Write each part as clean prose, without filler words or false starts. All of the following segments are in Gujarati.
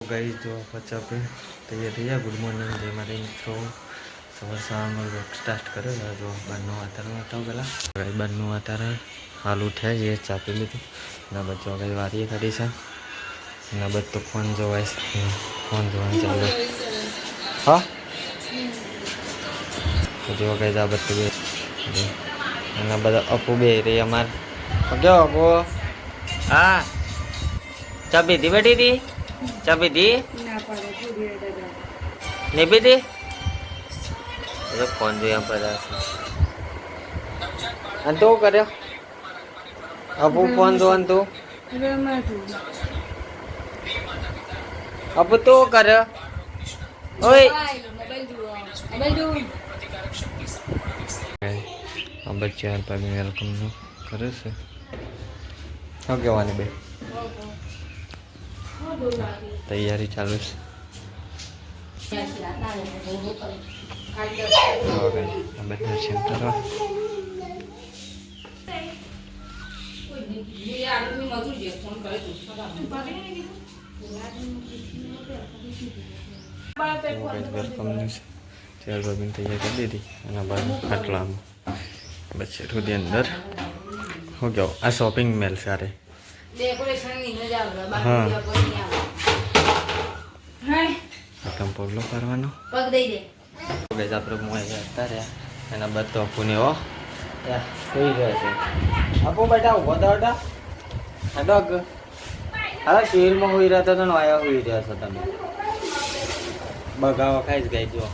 गाइस जो बच्चा पे तैयार થઈ ગયા. ગુડ મોર્નિંગ જય માતા મિત્રો. સવાર સવારમાં વર્ક સ્ટાર્ટ કર્યો. જો બહારનું વાતાવરણ હતો પેલા ગાઈ બહારનું વાતાવરણ હાલ ઉઠ્યા છે. ચા પી લીધું ના બચ્ચો ગાઈ વારીએ કાઢી છે ના બધ તો ફોન જોવાય છે. ફોન જોવાનું ચાલુ હા જો ગાઈ આ બધું બે એના બધા અપુ બે રહી અમારે કેવો અપુ હા ચા પીધી બેઠી હતી ચા પીધી નહીં પીધી ફોન જોયા બધા અને તું કર્યો અપુ ફોન જોવાનું તું અપુ તું કર્યો ઓય બચ્ચા ભાઈ વેલકમ નું કરે છે શું કહેવાની બે તૈયારી ચાલુ છે. બધા સેન્ટર વેલકમની ચાર બાબીને તૈયાર કરી દીધી એના બાદ ખાટલામાં બચ્ચે સુધી અંદર શું કહો આ શોપિંગ મેલ સારે હા આટમ પગલો કરવાનો આપણે મોય હતા રહ્યા એના બાદ તો અપુને હો સુઈ ગયા છે. અપુ બેટા ઉભો તો હતા ડોગ હા શેરમાં હોઈ રહ્યા હતા તો આયા હોઈ રહ્યા છો તમે બગાવા ખાઈ જ ગઈ જો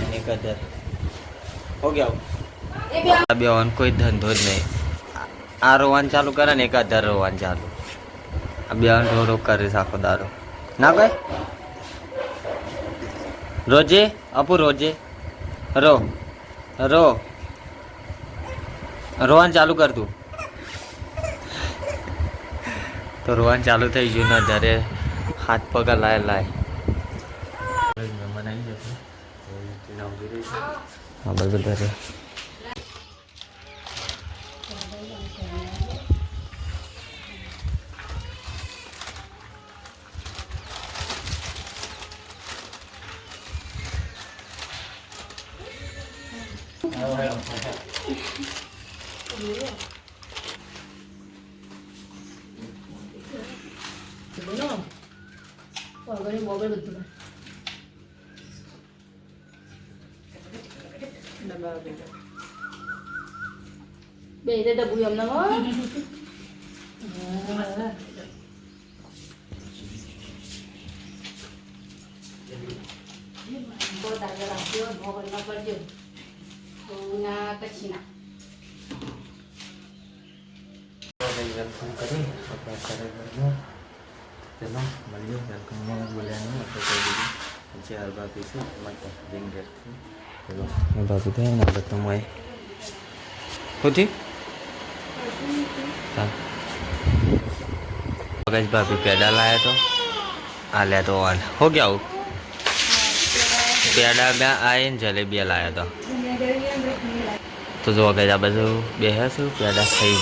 એની કદર હો ગયા બેવાનું કોઈ ધંધો જ નહીં. આ રોવાનું ચાલુ કરે ને એક અધર રોવાનું ચાલુ આ બેવાનું થોડો કરે આખો દારો ના ભાઈ રોજે અપુ રોજે રો રો રોવાનું ચાલુ કર તું તો રોવાનું ચાલુ થઈ ગયું ને જ્યારે હાથ પગ લાય લાય મહેમાન આવી જશે હા બધું ઘરે Beda dah buyam nama. Kau tak ada rasio, mau kena kerja. Punya kecina. Welcome કરી આપણે અત્યારે ચલો મળીએ વેલકમમાં બોલ્યાનું આપણે કહી દીધું જે હાલ બાકી છે માટે જિંગરથી ચલો મેં બાકી થાય ને આપણે તમારે હોતી હા ગઈ ભાભી પેડા લાયા તો આ લે તો ઓન હો ગયા આવું પેડા બે આવીને જલેબી લાયા તો જો ગઈ આ બધું બે હશું પેડા ખાઈ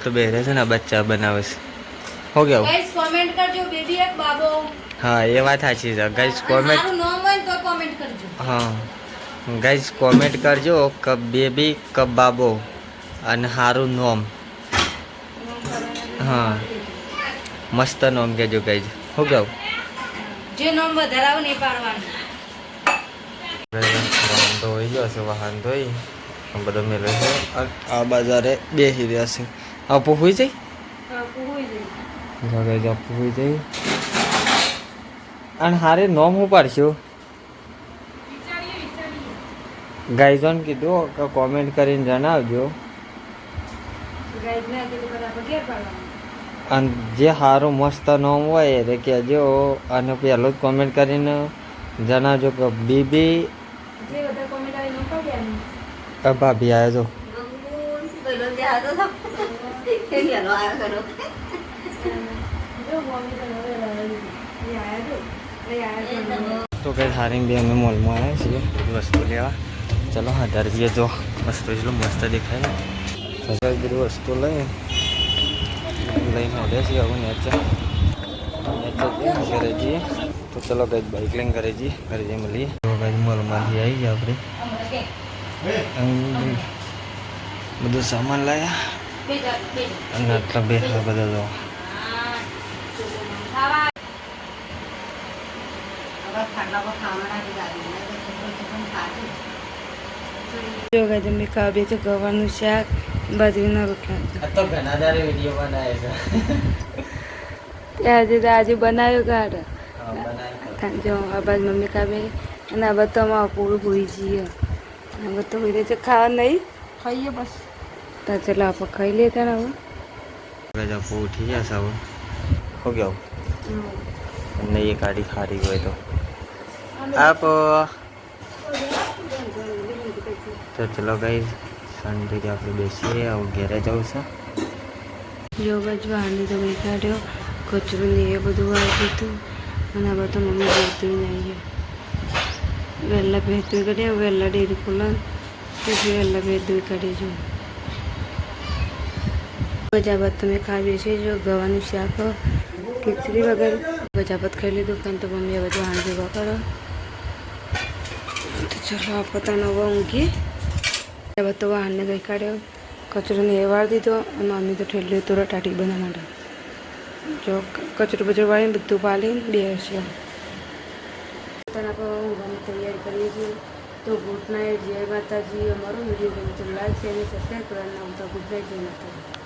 તો બેરે છે ને બચ્ચા બનાવે છે હો ગયા Guys comment કરજો બેબી એક બાબો. હા એ વાત સાચી છે ગાઈસ કોમેન્ટ મારું નામ હોય તો comment કરજો. હા ગાઈસ કોમેન્ટ કરજો કબ બેબી કબ બાબો અને સારું નોમ હા મસ્ત નોમ કહેજો ગાઈસ હો ગયા જે નામ વધારાવ ને પાડવાનું. વાહન તો હોઈ ગયો છે વાહન ધોઈ બધો મેળવે છે આ બજારે બેસી રહ્યા છે આપો હોઈ જાય આપો હોઈ જાય અને હારે નોમ હું પાડશું ગાઈઝોન કીધું કે કોમેન્ટ કરીને જણાવજો અને જે સારું મસ્ત નોમ હોય એ કહેજો અને પહેલું જ કોમેન્ટ કરીને જણાવજો કે બીબી ભાભી આવ્યો તો કઈ હારીને બે અમે મોલમાં આવ્યા છીએ બધી વસ્તુ લેવા. ચલો હા દરજીએ જો વસ્તુ એટલું મસ્ત દેખાય ને બધી વસ્તુ લઈ લઈને આવ્યા છીએ હવે નેચર ઘરે જઈએ તો ચલો ગઈ બાઇક લઈને ઘરે જઈએ મળીએ તો ગઈ મોલમાંથી આવી ગયા આપણે બધું સામાન લાયા અને આટલા બે બધા જો જો ગાય તમે ખાવા તો ગવાનું શાક બાજરીના રોટલા આ તો ઘણા દારે વિડીયો બનાવે છે આજે બનાવ્યો ગાડ હા બનાવે જો આ બાજુ મમ્મી ખાવે અને આ બધું અમારું પૂરું હોઈ જઈએ આ બધું હોઈ રહે છે ખાવા નહીં ખાઈએ બસ તો ચલો આપણે ખાઈ લેતા ને હવે ગજા પો ઉઠી ગયા સાવ હો ગયો અને એ ગાડી ખારી હોય તો આપ તો ચલો ગઈ શાંતિથી આપણે બેસીએ આવું ઘેરે જવું છે જો બાજુ હાંડી તો ગઈ કાઢ્યો કચરું ને એ બધું વાળી દીધું અને આ બધું મમ્મી ભેરતું આવીએ વહેલા ભેરતું કાઢ્યા વહેલા ડેરી ખોલા તેથી વહેલા ભેરતું કાઢી જો ગજાપત તમે ખાવી છે જો ગવાનું શાક ખીચડી વગર ગજાપત ખાઈ લીધું પણ તો મમ્મી આ બધું હાંડી ભેગા કરો તો ચલો આ પોતાનો હવે ઊંઘીએ બધો વાહનને ગઈ કાઢ્યો કચરો ને એ વાળી દીધો અને મમ્મી તો ઠેલી તો ટાટી બનાવવા માટે જો કચરો બચરો વાળીને બધું પાલીને બેસશે પોતાના આપણે ઊંઘવાની તૈયારી કરીએ છીએ તો ગુડ નાઇટ જય માતાજી અમારો વિડીયો ગમે તો લાઈક શેર અને સબસ્ક્રાઈબ કરવાનું આવતા ગુડ નાઇટ જય માતાજી